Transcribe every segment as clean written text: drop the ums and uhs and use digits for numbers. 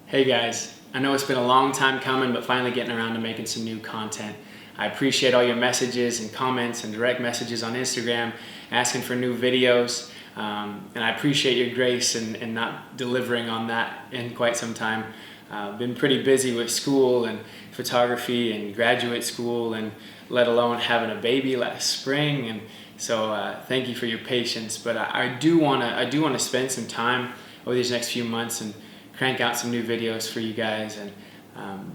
Hey guys, I know it's been a long time coming, but finally getting around to making some new content. I appreciate all your messages and comments and direct messages on Instagram asking for new videos. And I appreciate your grace in not delivering on that in quite some time. Been pretty busy with school and photography and graduate school, and let alone having a baby last spring. And so thank you for your patience. But I do want to spend some time over these next few months and crank out some new videos for you guys. And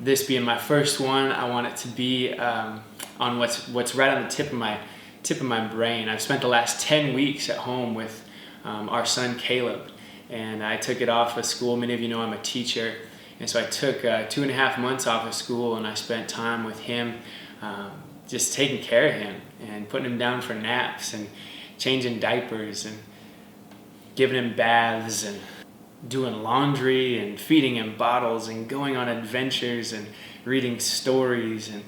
this being my first one, I want it to be on what's right on the tip of my brain. I've spent the last 10 weeks at home with our son Caleb, and I took it off of school. Many of you know I'm a teacher, and so I took 2.5 months off of school, and I spent time with him, just taking care of him and putting him down for naps and changing diapers and giving him baths and doing laundry and feeding him bottles and going on adventures and reading stories and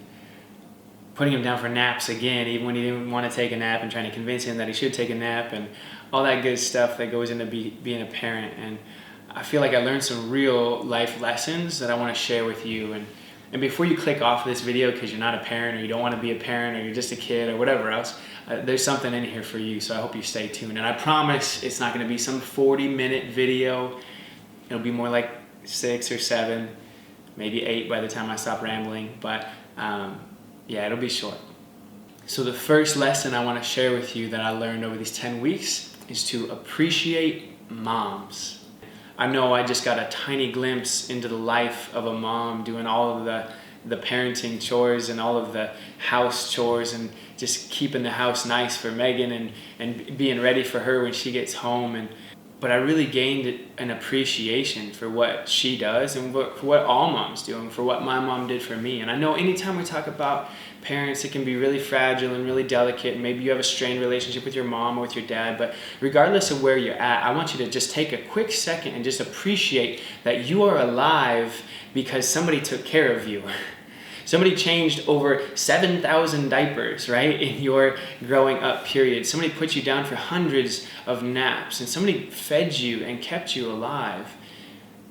putting him down for naps again, even when he didn't want to take a nap, and trying to convince him that he should take a nap, and all that good stuff that goes into being a parent. And I feel like I learned some real life lessons that I want to share with you. And before you click off this video because you're not a parent, or you don't want to be a parent, or you're just a kid, or whatever else, there's something in here for you, so I hope you stay tuned. And I promise it's not going to be some 40-minute video. It'll be more like 6 or 7, maybe 8 by the time I stop rambling, but yeah, it'll be short. So the first lesson I want to share with you that I learned over these 10 weeks is to appreciate moms. I know I just got a tiny glimpse into the life of a mom, doing all of the parenting chores and all of the house chores, and just keeping the house nice for Megan and being ready for her when she gets home. But I really gained an appreciation for what she does, and for what all moms do, and for what my mom did for me. And I know anytime we talk about parents, it can be really fragile and really delicate, and maybe you have a strained relationship with your mom or with your dad. But regardless of where you're at, I want you to just take a quick second and just appreciate that you are alive because somebody took care of you. Somebody changed over 7,000 diapers, right, in your growing up period. Somebody put you down for hundreds of naps, and somebody fed you and kept you alive.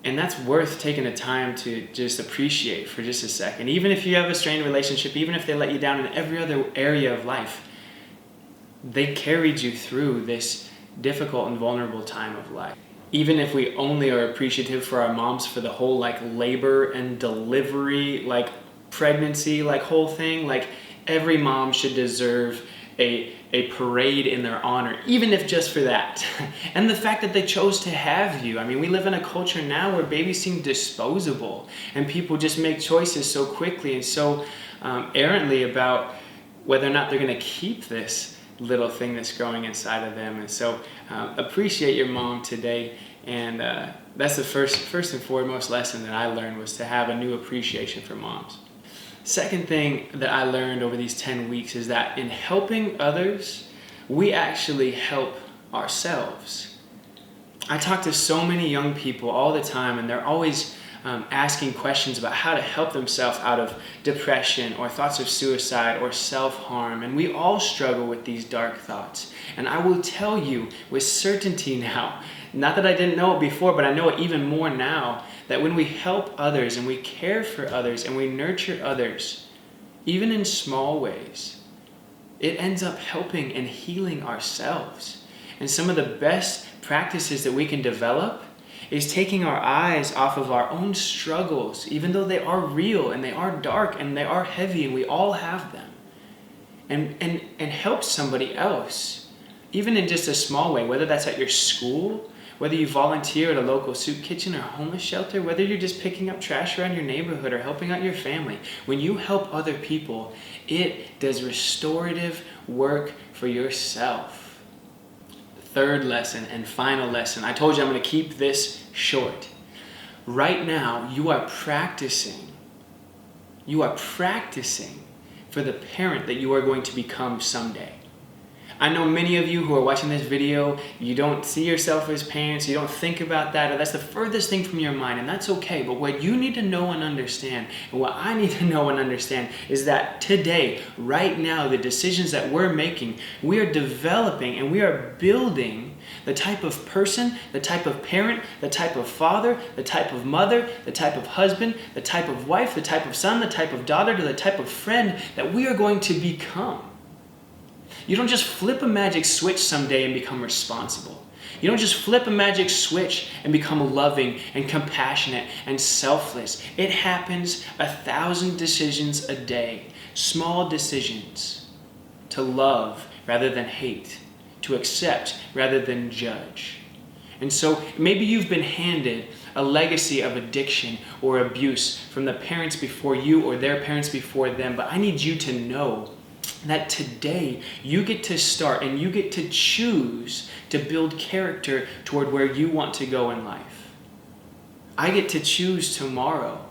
And that's worth taking the time to just appreciate for just a second. Even if you have a strained relationship, even if they let you down in every other area of life, they carried you through this difficult and vulnerable time of life. Even if we only are appreciative for our moms for the whole labor and delivery, pregnancy, whole thing, every mom should deserve a parade in their honor, even if just for that. And the fact that they chose to have you. I mean, we live in a culture now where babies seem disposable, and people just make choices so quickly and so errantly about whether or not they're going to keep this little thing that's growing inside of them. And so appreciate your mom today. And that's the first and foremost lesson that I learned, was to have a new appreciation for moms. Second thing that I learned over these 10 weeks is that in helping others, we actually help ourselves. I talk to so many young people all the time, and they're always asking questions about how to help themselves out of depression or thoughts of suicide or self-harm. And we all struggle with these dark thoughts. And I will tell you with certainty now, not that I didn't know it before, but I know it even more now, that when we help others and we care for others and we nurture others, even in small ways, it ends up helping and healing ourselves. And some of the best practices that we can develop is taking our eyes off of our own struggles, even though they are real and they are dark and they are heavy, and we all have them, and help somebody else, even in just a small way, whether that's at your school, whether you volunteer at a local soup kitchen or homeless shelter, whether you're just picking up trash around your neighborhood or helping out your family. When you help other people, it does restorative work for yourself. Third lesson and final lesson. I told you I'm going to keep this short. Right now, you are practicing for the parent that you are going to become someday. I know many of you who are watching this video, you don't see yourself as parents, you don't think about that, or that's the furthest thing from your mind, and that's okay. But what you need to know and understand, and what I need to know and understand, is that today, right now, the decisions that we're making, we are developing and we are building The type of person, the type of parent, the type of father, the type of mother, the type of husband, the type of wife, the type of son, the type of daughter, to the type of friend that we are going to become. You don't just flip a magic switch someday and become responsible. You don't just flip a magic switch and become loving and compassionate and selfless. It happens 1,000 decisions a day. Small decisions to love rather than hate, to accept rather than judge. And so maybe you've been handed a legacy of addiction or abuse from the parents before you or their parents before them, but I need you to know that today you get to start and you get to choose to build character toward where you want to go in life. I get to choose tomorrow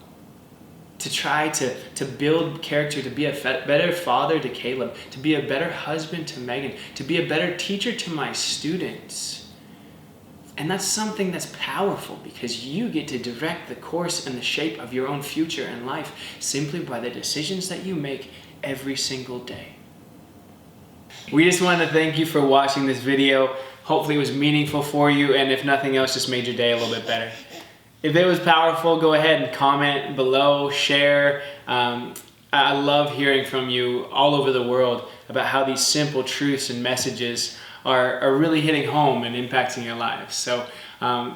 to try to build character, to be a better father to Caleb, to be a better husband to Megan, to be a better teacher to my students. And that's something that's powerful because you get to direct the course and the shape of your own future and life simply by the decisions that you make every single day. We just wanted to thank you for watching this video. Hopefully it was meaningful for you, and if nothing else, just made your day a little bit better. If it was powerful, go ahead and comment below, share. I love hearing from you all over the world about how these simple truths and messages are really hitting home and impacting your lives. So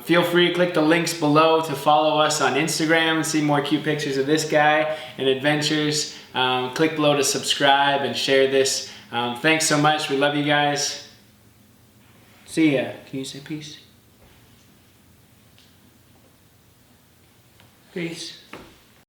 feel free to click the links below to follow us on Instagram and see more cute pictures of this guy and adventures. Click below to subscribe and share this. Thanks so much. We love you guys. See ya. Can you say peace? Peace.